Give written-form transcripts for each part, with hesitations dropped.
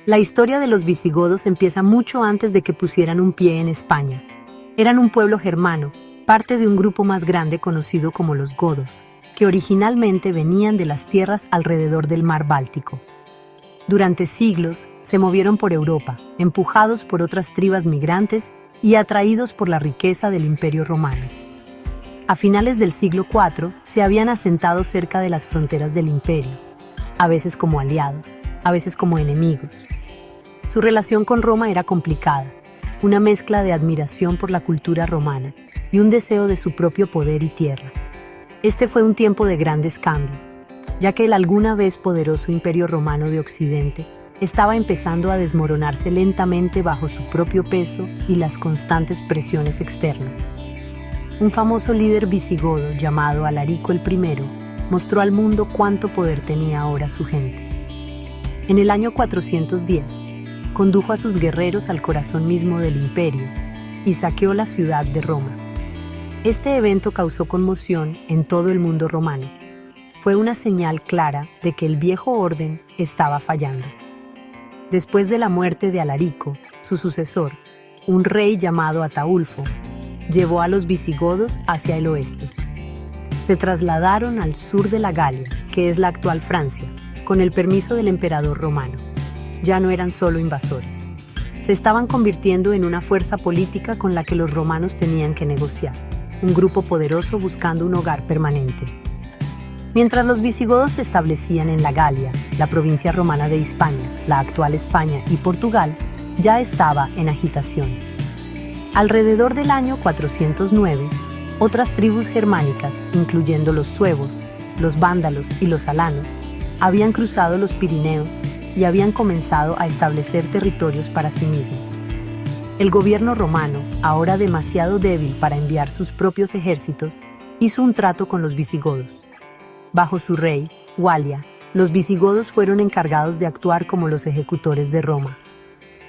La historia de los visigodos empieza mucho antes de que pusieran un pie en España. Eran un pueblo germano, parte de un grupo más grande conocido como los godos, que originalmente venían de las tierras alrededor del mar Báltico. Durante siglos se movieron por Europa, empujados por otras tribus migrantes y atraídos por la riqueza del Imperio Romano. A finales del siglo IV se habían asentado cerca de las fronteras del imperio, a veces como aliados, a veces como enemigos. Su relación con Roma era complicada, una mezcla de admiración por la cultura romana y un deseo de su propio poder y tierra. Este fue un tiempo de grandes cambios, ya que el alguna vez poderoso Imperio Romano de Occidente estaba empezando a desmoronarse lentamente bajo su propio peso y las constantes presiones externas. Un famoso líder visigodo llamado Alarico I mostró al mundo cuánto poder tenía ahora su gente. En el año 410, condujo a sus guerreros al corazón mismo del imperio y saqueó la ciudad de Roma. Este evento causó conmoción en todo el mundo romano. Fue una señal clara de que el viejo orden estaba fallando. Después de la muerte de Alarico, su sucesor, un rey llamado Ataulfo, llevó a los visigodos hacia el oeste. Se trasladaron al sur de la Galia, que es la actual Francia, con el permiso del emperador romano. Ya no eran solo invasores. Se estaban convirtiendo en una fuerza política con la que los romanos tenían que negociar, un grupo poderoso buscando un hogar permanente. Mientras los visigodos se establecían en la Galia, la provincia romana de Hispania, la actual España y Portugal, ya estaba en agitación. Alrededor del año 409, otras tribus germánicas, incluyendo los suevos, los vándalos y los alanos, habían cruzado los Pirineos y habían comenzado a establecer territorios para sí mismos. El gobierno romano, ahora demasiado débil para enviar sus propios ejércitos, hizo un trato con los visigodos. Bajo su rey, Walia, los visigodos fueron encargados de actuar como los ejecutores de Roma.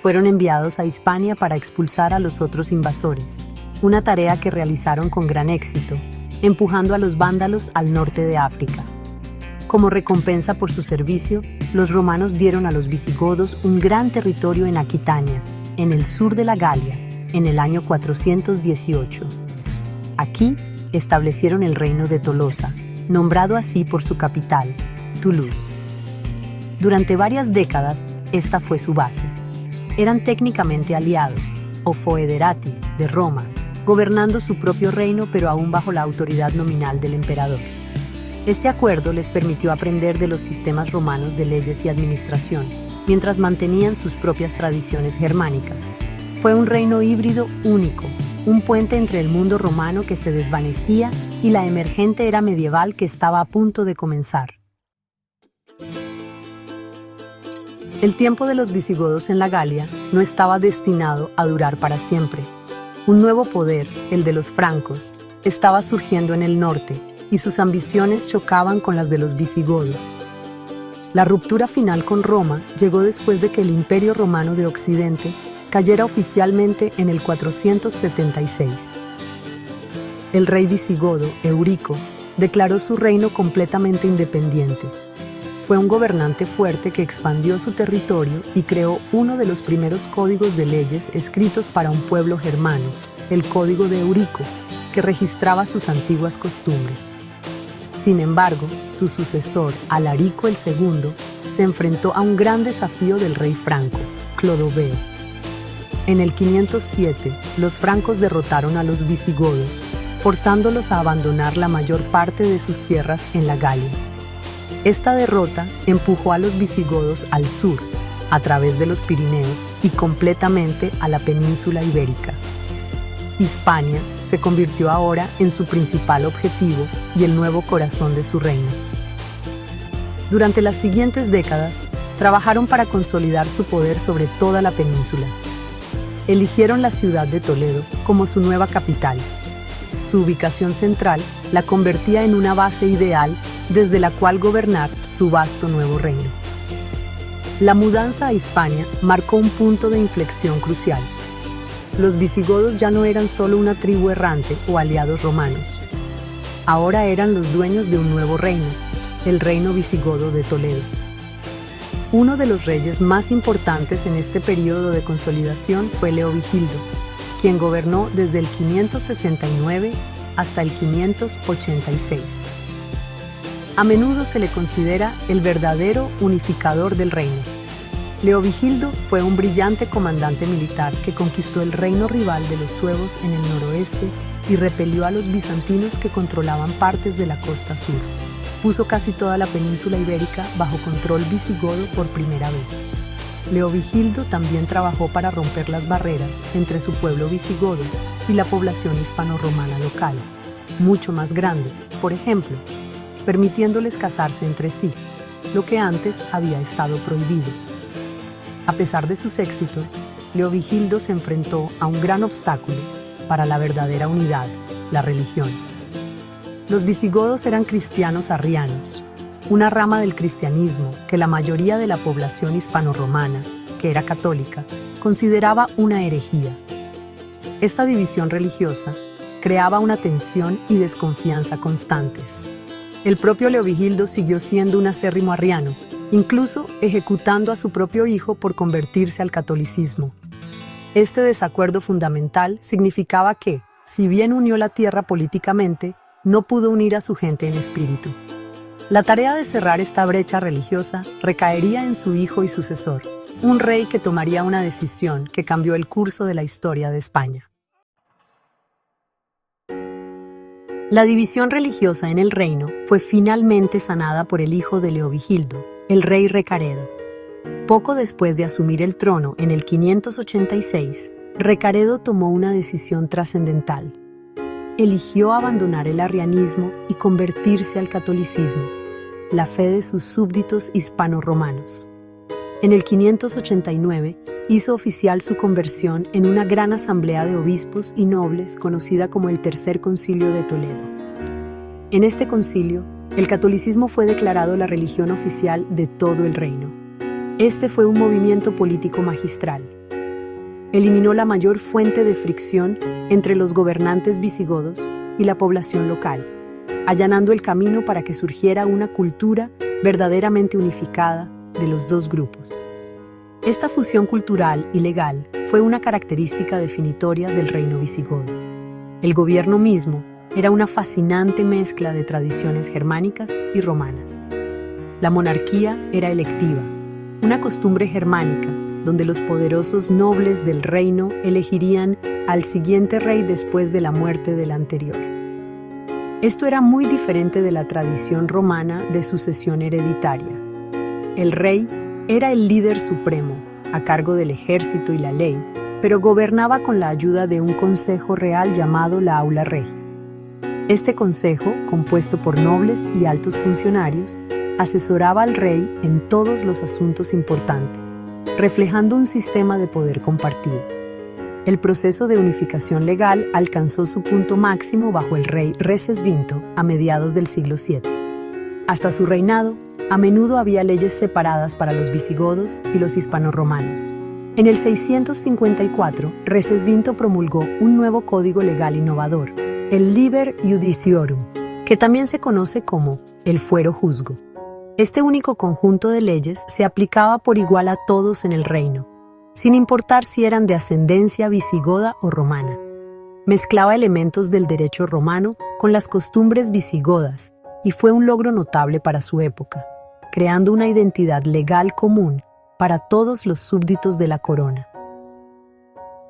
Fueron enviados a Hispania para expulsar a los otros invasores, una tarea que realizaron con gran éxito, empujando a los vándalos al norte de África. Como recompensa por su servicio, los romanos dieron a los visigodos un gran territorio en Aquitania, en el sur de la Galia, en el año 418. Aquí establecieron el reino de Tolosa, nombrado así por su capital, Toulouse. Durante varias décadas, esta fue su base. Eran técnicamente aliados, o foederati, de Roma, gobernando su propio reino pero aún bajo la autoridad nominal del emperador. Este acuerdo les permitió aprender de los sistemas romanos de leyes y administración, mientras mantenían sus propias tradiciones germánicas. Fue un reino híbrido único, un puente entre el mundo romano que se desvanecía y la emergente era medieval que estaba a punto de comenzar. El tiempo de los visigodos en la Galia no estaba destinado a durar para siempre. Un nuevo poder, el de los francos, estaba surgiendo en el norte y sus ambiciones chocaban con las de los visigodos. La ruptura final con Roma llegó después de que el Imperio Romano de Occidente cayera oficialmente en el 476. El rey visigodo, Eurico, declaró su reino completamente independiente. Fue un gobernante fuerte que expandió su territorio y creó uno de los primeros códigos de leyes escritos para un pueblo germano, el Código de Eurico, que registraba sus antiguas costumbres. Sin embargo, su sucesor, Alarico II, se enfrentó a un gran desafío del rey franco, Clodoveo. En el 507, los francos derrotaron a los visigodos, forzándolos a abandonar la mayor parte de sus tierras en la Galia. Esta derrota empujó a los visigodos al sur, a través de los Pirineos y completamente a la península ibérica. Hispania se convirtió ahora en su principal objetivo y el nuevo corazón de su reino. Durante las siguientes décadas, trabajaron para consolidar su poder sobre toda la península. Eligieron la ciudad de Toledo como su nueva capital. Su ubicación central la convertía en una base ideal desde la cual gobernar su vasto nuevo reino. La mudanza a Hispania marcó un punto de inflexión crucial. Los visigodos ya no eran solo una tribu errante o aliados romanos. Ahora eran los dueños de un nuevo reino, el reino visigodo de Toledo. Uno de los reyes más importantes en este periodo de consolidación fue Leovigildo, quien gobernó desde el 569 hasta el 586. A menudo se le considera el verdadero unificador del reino. Leovigildo fue un brillante comandante militar que conquistó el reino rival de los suevos en el noroeste y repelió a los bizantinos que controlaban partes de la costa sur. Puso casi toda la península ibérica bajo control visigodo por primera vez. Leovigildo también trabajó para romper las barreras entre su pueblo visigodo y la población hispano-romana local, mucho más grande, por ejemplo, permitiéndoles casarse entre sí, lo que antes había estado prohibido. A pesar de sus éxitos, Leovigildo se enfrentó a un gran obstáculo para la verdadera unidad, la religión. Los visigodos eran cristianos arrianos, una rama del cristianismo que la mayoría de la población hispano-romana, que era católica, consideraba una herejía. Esta división religiosa creaba una tensión y desconfianza constantes. El propio Leovigildo siguió siendo un acérrimo arriano, incluso ejecutando a su propio hijo por convertirse al catolicismo. Este desacuerdo fundamental significaba que, si bien unió la tierra políticamente, no pudo unir a su gente en espíritu. La tarea de cerrar esta brecha religiosa recaería en su hijo y sucesor, un rey que tomaría una decisión que cambió el curso de la historia de España. La división religiosa en el reino fue finalmente sanada por el hijo de Leovigildo, el rey Recaredo. Poco después de asumir el trono en el 586, Recaredo tomó una decisión trascendental. Eligió abandonar el arrianismo y convertirse al catolicismo, la fe de sus súbditos hispano-romanos. En el 589 hizo oficial su conversión en una gran asamblea de obispos y nobles conocida como el Tercer Concilio de Toledo. En este concilio, el catolicismo fue declarado la religión oficial de todo el reino. Este fue un movimiento político magistral. Eliminó la mayor fuente de fricción entre los gobernantes visigodos y la población local, allanando el camino para que surgiera una cultura verdaderamente unificada de los dos grupos. Esta fusión cultural y legal fue una característica definitoria del reino visigodo. El gobierno mismo era una fascinante mezcla de tradiciones germánicas y romanas. La monarquía era electiva, una costumbre germánica donde los poderosos nobles del reino elegirían al siguiente rey después de la muerte del anterior. Esto era muy diferente de la tradición romana de sucesión hereditaria. El rey era el líder supremo, a cargo del ejército y la ley, pero gobernaba con la ayuda de un consejo real llamado la Aula Regia. Este consejo, compuesto por nobles y altos funcionarios, asesoraba al rey en todos los asuntos importantes, reflejando un sistema de poder compartido. El proceso de unificación legal alcanzó su punto máximo bajo el rey Recesvinto a mediados del siglo VII. Hasta su reinado, a menudo había leyes separadas para los visigodos y los hispano-romanos. En el 654, Recesvinto promulgó un nuevo código legal innovador, el Liber Judiciorum, que también se conoce como el Fuero Juzgo. Este único conjunto de leyes se aplicaba por igual a todos en el reino, sin importar si eran de ascendencia visigoda o romana. Mezclaba elementos del derecho romano con las costumbres visigodas y fue un logro notable para su época, creando una identidad legal común para todos los súbditos de la corona.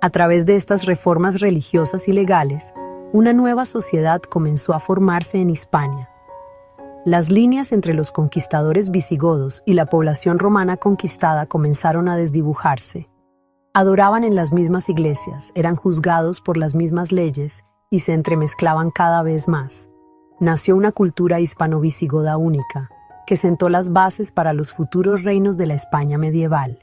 A través de estas reformas religiosas y legales, una nueva sociedad comenzó a formarse en Hispania. Las líneas entre los conquistadores visigodos y la población romana conquistada comenzaron a desdibujarse. Adoraban en las mismas iglesias, eran juzgados por las mismas leyes y se entremezclaban cada vez más. Nació una cultura hispano-visigoda única, que sentó las bases para los futuros reinos de la España medieval.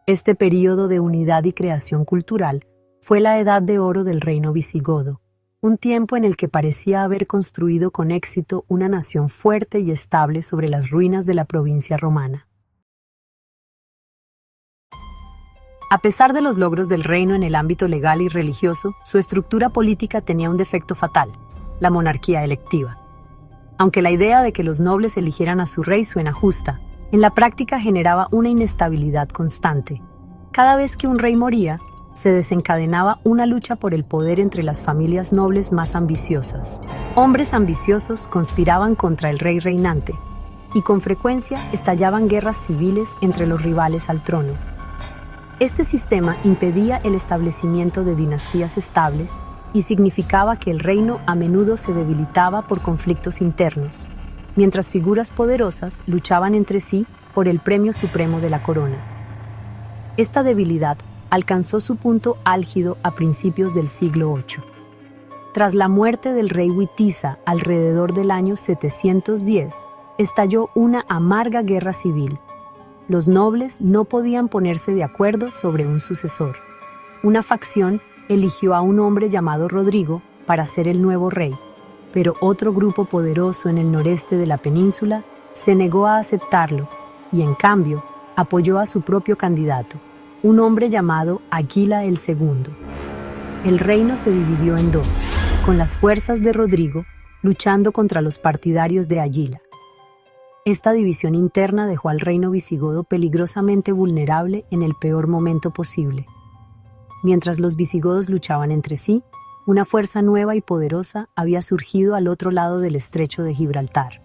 Este período de unidad y creación cultural fue la edad de oro del reino visigodo, un tiempo en el que parecía haber construido con éxito una nación fuerte y estable sobre las ruinas de la provincia romana. A pesar de los logros del reino en el ámbito legal y religioso, su estructura política tenía un defecto fatal: la monarquía electiva. Aunque la idea de que los nobles eligieran a su rey suena justa, En la práctica generaba una inestabilidad constante. Cada vez que un rey moría, se desencadenaba una lucha por el poder entre las familias nobles más ambiciosas. Hombres ambiciosos conspiraban contra el rey reinante, y con frecuencia estallaban guerras civiles entre los rivales al trono. Este sistema impedía el establecimiento de dinastías estables y significaba que el reino a menudo se debilitaba por conflictos internos, mientras figuras poderosas luchaban entre sí por el premio supremo de la corona. Esta debilidad alcanzó su punto álgido a principios del siglo VIII. Tras la muerte del rey Witiza alrededor del año 710, estalló una amarga guerra civil. Los nobles no podían ponerse de acuerdo sobre un sucesor. Una facción eligió a un hombre llamado Rodrigo para ser el nuevo rey, pero otro grupo poderoso en el noreste de la península se negó a aceptarlo y, en cambio, apoyó a su propio candidato, un hombre llamado Águila el II. El reino se dividió en dos, con las fuerzas de Rodrigo luchando contra los partidarios de Águila. Esta división interna dejó al reino visigodo peligrosamente vulnerable en el peor momento posible. Mientras los visigodos luchaban entre sí, una fuerza nueva y poderosa había surgido al otro lado del estrecho de Gibraltar.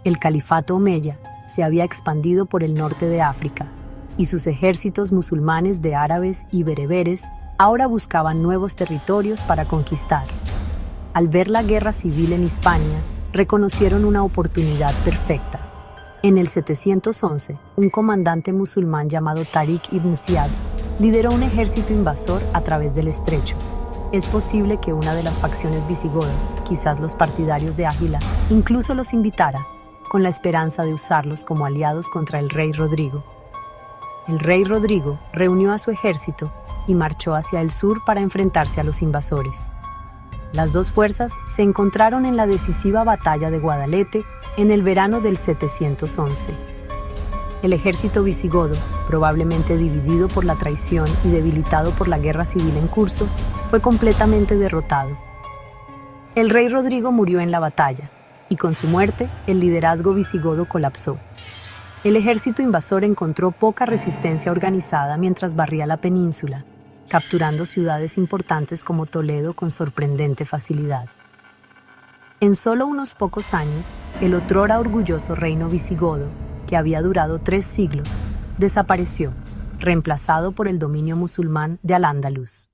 El califato omeya se había expandido por el norte de África, y sus ejércitos musulmanes de árabes y bereberes ahora buscaban nuevos territorios para conquistar. Al ver la guerra civil en Hispania, reconocieron una oportunidad perfecta. En el 711, un comandante musulmán llamado Tariq ibn Ziyad lideró un ejército invasor a través del estrecho. Es posible que una de las facciones visigodas, quizás los partidarios de Águila, incluso los invitara, con la esperanza de usarlos como aliados contra el rey Rodrigo. El rey Rodrigo reunió a su ejército y marchó hacia el sur para enfrentarse a los invasores. Las dos fuerzas se encontraron en la decisiva batalla de Guadalete en el verano del 711. El ejército visigodo, probablemente dividido por la traición y debilitado por la guerra civil en curso, fue completamente derrotado. El rey Rodrigo murió en la batalla, y con su muerte, el liderazgo visigodo colapsó. El ejército invasor encontró poca resistencia organizada mientras barría la península, capturando ciudades importantes como Toledo con sorprendente facilidad. En solo unos pocos años, el otrora orgulloso reino visigodo, que había durado 3 siglos, desapareció, reemplazado por el dominio musulmán de Al-Ándalus.